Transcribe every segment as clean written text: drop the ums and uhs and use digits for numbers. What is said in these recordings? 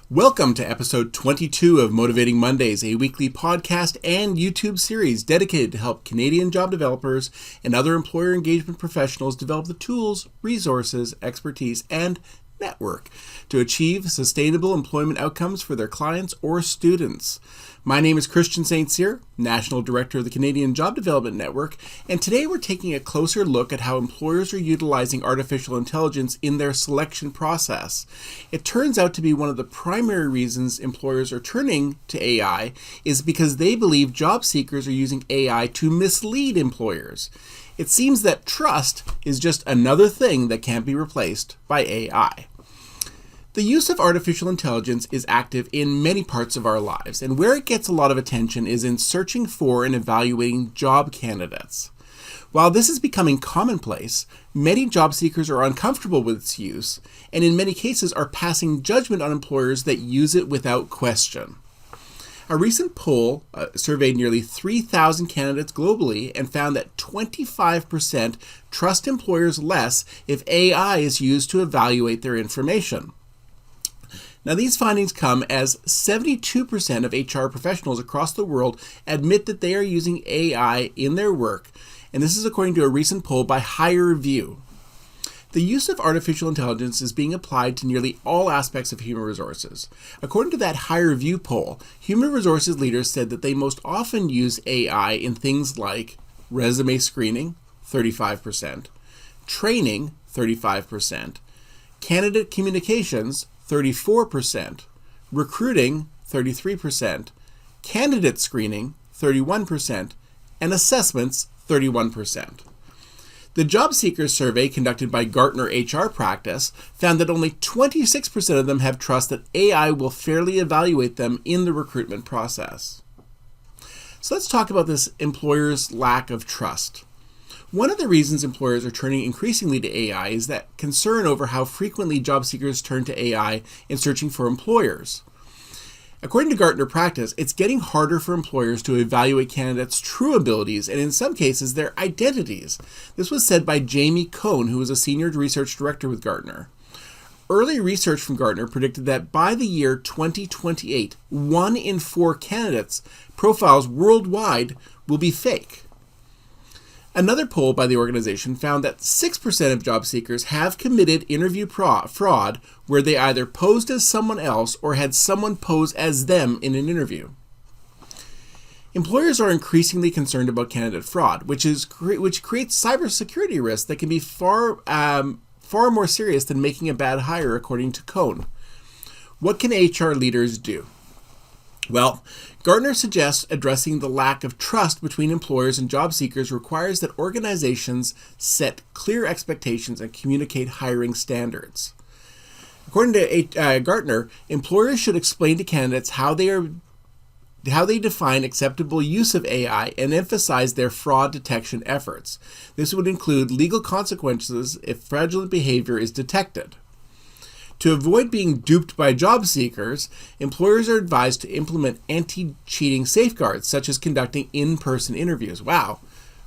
Welcome to episode 22 of Motivating Mondays, a weekly podcast and YouTube series dedicated to help Canadian job developers and other employer engagement professionals develop the tools, resources, expertise, and network to achieve sustainable employment outcomes for their clients or students. My name is Christian St. Cyr, National Director of the Canadian Job Development Network, and today we're taking a closer look at how employers are utilizing artificial intelligence in their selection process. It turns out to be one of the primary reasons employers are turning to AI is because they believe job seekers are using AI to mislead employers. It seems that trust is just another thing that can't be replaced by AI. The use of artificial intelligence is active in many parts of our lives, and where it gets a lot of attention is in searching for and evaluating job candidates. While this is becoming commonplace, many job seekers are uncomfortable with its use, and in many cases are passing judgment on employers that use it without question. A recent poll surveyed nearly 3,000 candidates globally and found that 25% trust employers less if AI is used to evaluate their information. Now, these findings come as 72% of HR professionals across the world admit that they are using AI in their work, and this is according to a recent poll by HireVue. The use of artificial intelligence is being applied to nearly all aspects of human resources. According to that HireVue poll, human resources leaders said that they most often use AI in things like resume screening, 35%, training, 35%, candidate communications, 34%, recruiting, 33%, candidate screening, 31%, and assessments, 31%. The job seekers survey conducted by Gartner HR Practice found that only 26% of them have trust that AI will fairly evaluate them in the recruitment process. So let's talk about this employer's lack of trust. One of the reasons employers are turning increasingly to AI is that concern over how frequently job seekers turn to AI in searching for employers. According to Gartner Practice, it's getting harder for employers to evaluate candidates' true abilities and in some cases their identities. This was said by Jamie Cohn, who was a senior research director with Gartner. Early research from Gartner predicted that by the year 2028, 1 in 4 candidates' profiles worldwide will be fake. Another poll by the organization found that 6% of job seekers have committed interview fraud where they either posed as someone else or had someone pose as them in an interview. Employers are increasingly concerned about candidate fraud, which creates cybersecurity risks that can be far more serious than making a bad hire, according to Cohn. What can HR leaders do? Well, Gartner suggests addressing the lack of trust between employers and job seekers requires that organizations set clear expectations and communicate hiring standards. According to Gartner, employers should explain to candidates how they define acceptable use of AI and emphasize their fraud detection efforts. This would include legal consequences if fraudulent behavior is detected. To avoid being duped by job seekers, employers are advised to implement anti-cheating safeguards, such as conducting in-person interviews. Wow,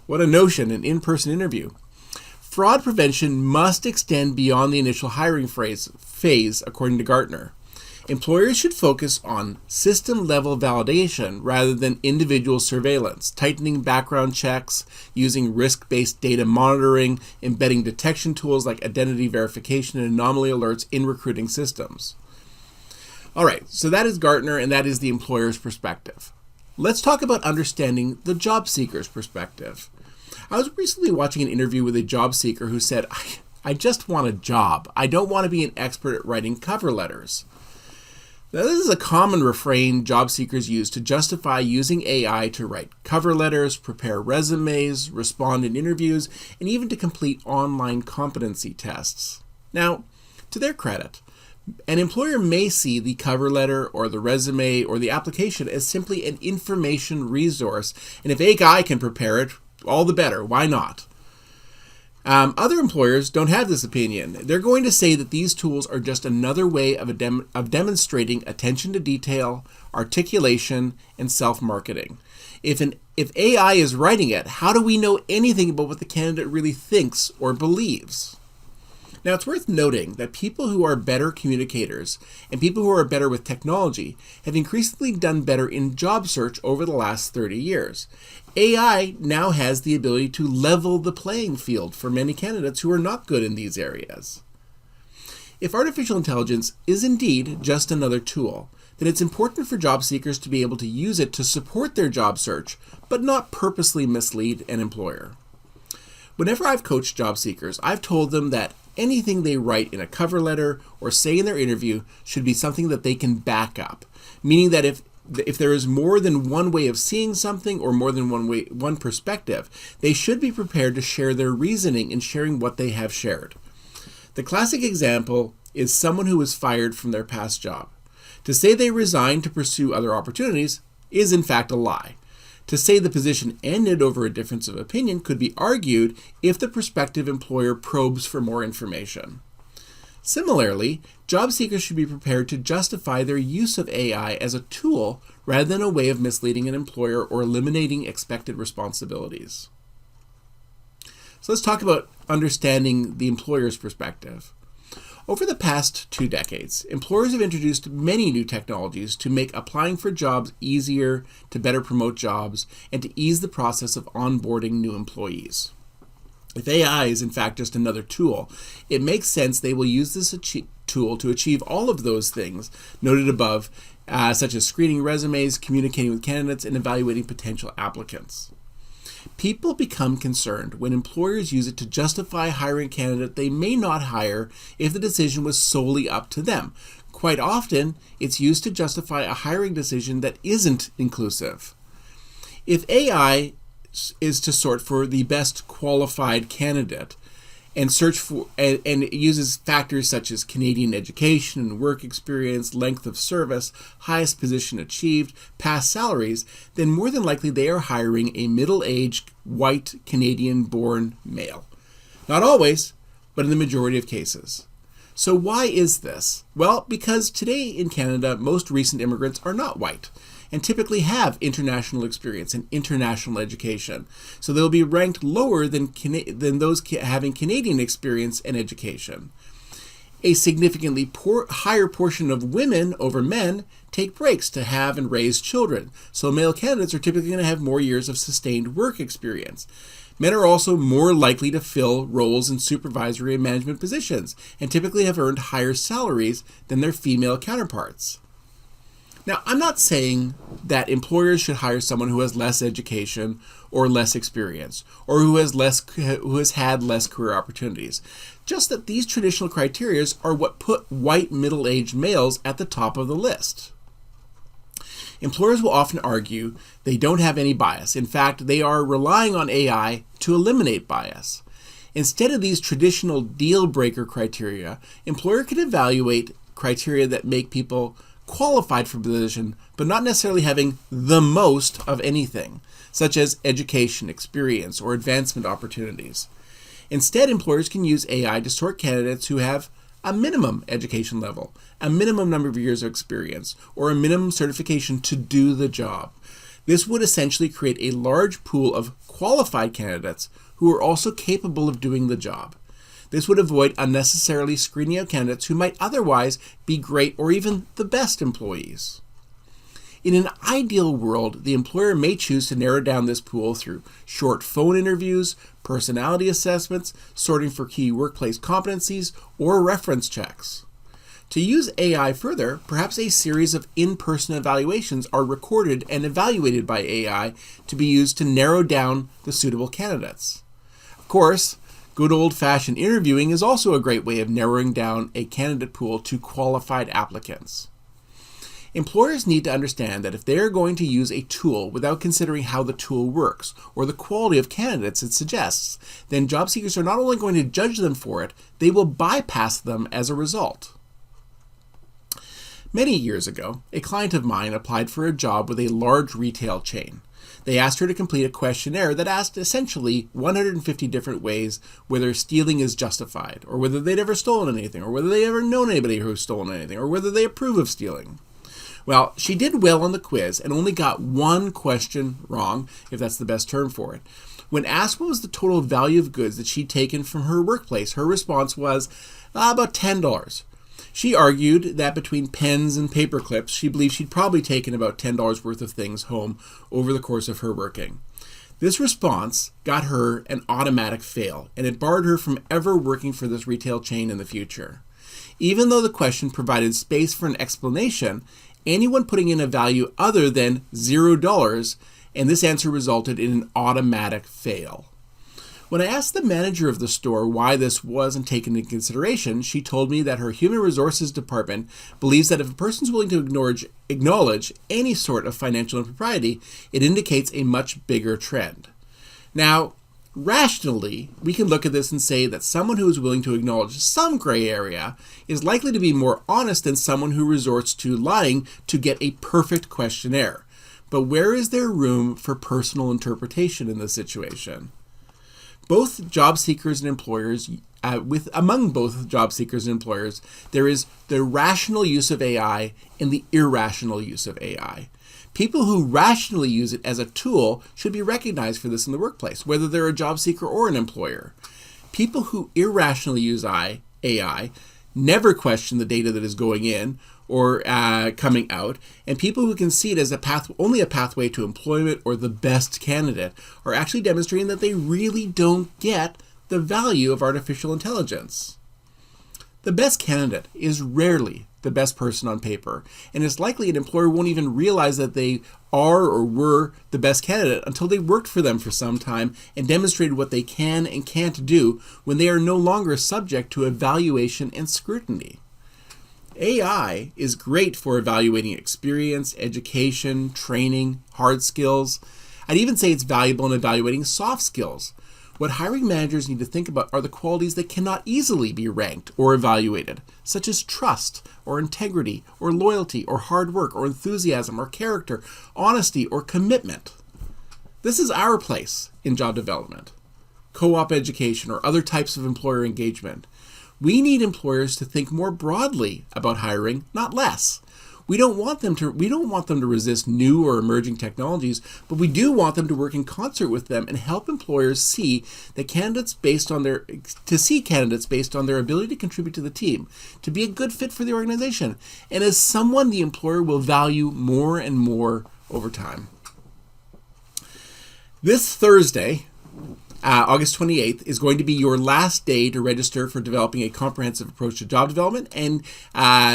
what a notion, an in-person interview. Fraud prevention must extend beyond the initial hiring phase, according to Gartner. Employers should focus on system-level validation rather than individual surveillance, tightening background checks, using risk-based data monitoring, embedding detection tools like identity verification and anomaly alerts in recruiting systems. All right, so that is Gartner, and that is the employer's perspective. Let's talk about understanding the job seeker's perspective. I was recently watching an interview with a job seeker who said, I just want a job. I don't want to be an expert at writing cover letters. Now, this is a common refrain job seekers use to justify using AI to write cover letters, prepare resumes, respond in interviews, and even to complete online competency tests. Now, to their credit, an employer may see the cover letter or the resume or the application as simply an information resource, and if AI can prepare it, all the better. Why not? Other employers don't have this opinion. They're going to say that these tools are just another way of demonstrating attention to detail, articulation, and self-marketing. If AI is writing it, how do we know anything about what the candidate really thinks or believes? Now, it's worth noting that people who are better communicators and people who are better with technology have increasingly done better in job search over the last 30 years. AI now has the ability to level the playing field for many candidates who are not good in these areas. If artificial intelligence is indeed just another tool, then it's important for job seekers to be able to use it to support their job search, but not purposely mislead an employer. Whenever I've coached job seekers, I've told them that anything they write in a cover letter or say in their interview should be something that they can back up, meaning that if there is more than one way of seeing something or more than one perspective, they should be prepared to share their reasoning in sharing what they have shared. The classic example is someone who was fired from their past job. To say they resigned to pursue other opportunities is in fact a lie. To say the position ended over a difference of opinion could be argued if the prospective employer probes for more information. Similarly, job seekers should be prepared to justify their use of AI as a tool rather than a way of misleading an employer or eliminating expected responsibilities. So let's talk about understanding the employer's perspective. Over the past 2 decades, employers have introduced many new technologies to make applying for jobs easier, to better promote jobs, and to ease the process of onboarding new employees. If AI is in fact just another tool, it makes sense they will use this tool to achieve all of those things noted above, such as screening resumes, communicating with candidates, and evaluating potential applicants. People become concerned when employers use it to justify hiring a candidate they may not hire if the decision was solely up to them. Quite often, it's used to justify a hiring decision that isn't inclusive. If AI is to sort for the best qualified candidate and search for and it uses factors such as Canadian education and work experience, length of service, highest position achieved, past salaries, then more than likely they are hiring a middle-aged white Canadian-born male. Not always, but in the majority of cases. So why is this? Well, because today in Canada, most recent immigrants are not white and typically have international experience and international education. So they'll be ranked lower than those having Canadian experience and education. A significantly higher portion of women over men take breaks to have and raise children. So male candidates are typically going to have more years of sustained work experience. Men are also more likely to fill roles in supervisory and management positions and typically have earned higher salaries than their female counterparts. Now, I'm not saying that employers should hire someone who has less education or less experience, or who has had less career opportunities. Just that these traditional criteria are what put white middle-aged males at the top of the list. Employers will often argue they don't have any bias. In fact, they are relying on AI to eliminate bias. Instead of these traditional deal-breaker criteria, employer can evaluate criteria that make people qualified for the position, but not necessarily having the most of anything, such as education, experience, or advancement opportunities. Instead, employers can use AI to sort candidates who have a minimum education level, a minimum number of years of experience, or a minimum certification to do the job. This would essentially create a large pool of qualified candidates who are also capable of doing the job. This would avoid unnecessarily screening out candidates who might otherwise be great or even the best employees. In an ideal world, the employer may choose to narrow down this pool through short phone interviews, personality assessments, sorting for key workplace competencies, or reference checks. To use AI further, perhaps a series of in-person evaluations are recorded and evaluated by AI to be used to narrow down the suitable candidates. Of course, good old-fashioned interviewing is also a great way of narrowing down a candidate pool to qualified applicants. Employers need to understand that if they are going to use a tool without considering how the tool works or the quality of candidates it suggests, then job seekers are not only going to judge them for it, they will bypass them as a result. Many years ago, a client of mine applied for a job with a large retail chain. They asked her to complete a questionnaire that asked essentially 150 different ways whether stealing is justified, or whether they'd ever stolen anything, or whether they ever known anybody who's stolen anything, or whether they approve of stealing. Well, she did well on the quiz and only got one question wrong, if that's the best term for it. When asked what was the total value of goods that she'd taken from her workplace, her response was about $10. She argued that between pens and paper clips, she believed she'd probably taken about $10 worth of things home over the course of her working. This response got her an automatic fail, and it barred her from ever working for this retail chain in the future. Even though the question provided space for an explanation, anyone putting in a value other than $0, and this answer resulted in an automatic fail. When I asked the manager of the store why this wasn't taken into consideration, she told me that her human resources department believes that if a person's willing to acknowledge any sort of financial impropriety, it indicates a much bigger trend. Now, rationally, we can look at this and say that someone who is willing to acknowledge some gray area is likely to be more honest than someone who resorts to lying to get a perfect questionnaire. But where is there room for personal interpretation in this situation? Both job seekers and employers, among both job seekers and employers, there is the rational use of AI and the irrational use of AI. People who rationally use it as a tool should be recognized for this in the workplace, whether they're a job seeker or an employer. People who irrationally use AI never question the data that is going in or coming out, and people who can see it as only a pathway to employment or the best candidate are actually demonstrating that they really don't get the value of artificial intelligence. The best candidate is rarely the best person on paper, and it's likely an employer won't even realize that they are or were the best candidate until they worked for them for some time and demonstrated what they can and can't do when they are no longer subject to evaluation and scrutiny. AI is great for evaluating experience, education, training, hard skills. I'd even say it's valuable in evaluating soft skills. What hiring managers need to think about are the qualities that cannot easily be ranked or evaluated, such as trust, or integrity, or loyalty, or hard work, or enthusiasm, or character, honesty, or commitment. This is our place in job development, co-op education, or other types of employer engagement. We need employers to think more broadly about hiring, not less. We don't want them to resist new or emerging technologies, but we do want them to work in concert with them and help employers see candidates based on their ability to contribute to the team, to be a good fit for the organization, and as someone the employer will value more and more over time. This Thursday, August 28th, is going to be your last day to register for developing a comprehensive approach to job development and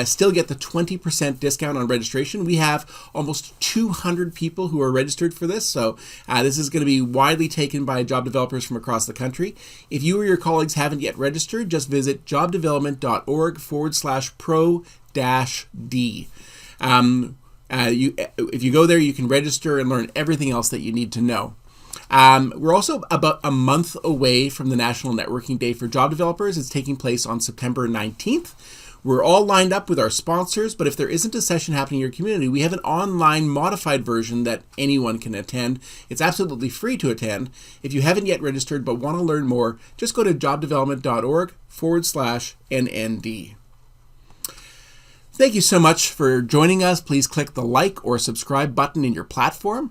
still get the 20% discount on registration. We have almost 200 people who are registered for this, so this is going to be widely taken by job developers from across the country. If you or your colleagues haven't yet registered, just visit jobdevelopment.org/pro-D. If you go there, you can register and learn everything else that you need to know. We're also about a month away from the National Networking Day for Job Developers. It's taking place on September 19th. We're all lined up with our sponsors, but if there isn't a session happening in your community, we have an online modified version that anyone can attend. It's absolutely free to attend. If you haven't yet registered but want to learn more, just go to jobdevelopment.org/NND. Thank you so much for joining us. Please click the like or subscribe button in your platform.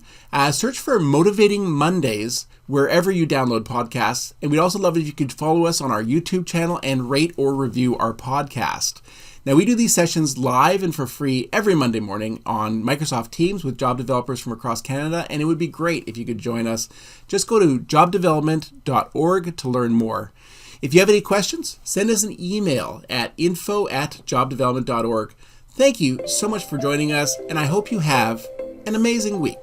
Search for Motivating Mondays wherever you download podcasts. And we'd also love it if you could follow us on our YouTube channel and rate or review our podcast. Now, we do these sessions live and for free every Monday morning on Microsoft Teams with job developers from across Canada, and it would be great if you could join us. Just go to jobdevelopment.org to learn more. If you have any questions, send us an email at info@jobdevelopment.org. Thank you so much for joining us, and I hope you have an amazing week.